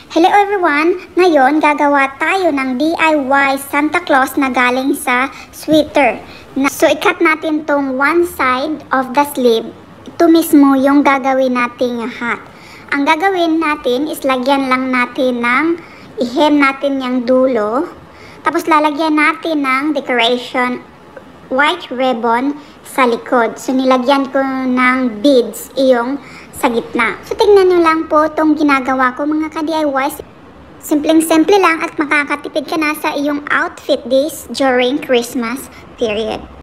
Hello everyone! Ngayon, gagawa tayo ng DIY Santa Claus na galing sa sweater. So, ikat natin tong one side of the sleeve. Ito mismo yung gagawin nating hat. Ang gagawin natin is lagyan lang natin ng ihem natin yung dulo. Tapos lalagyan natin ng decoration white ribbon sa likod. So, nilagyan ko ng beads iyong sa gitna. So, tingnan nyo lang po itong ginagawa ko mga ka-DIY. Simpleng-simple lang at makakatipid ka na sa iyong outfit this during Christmas period.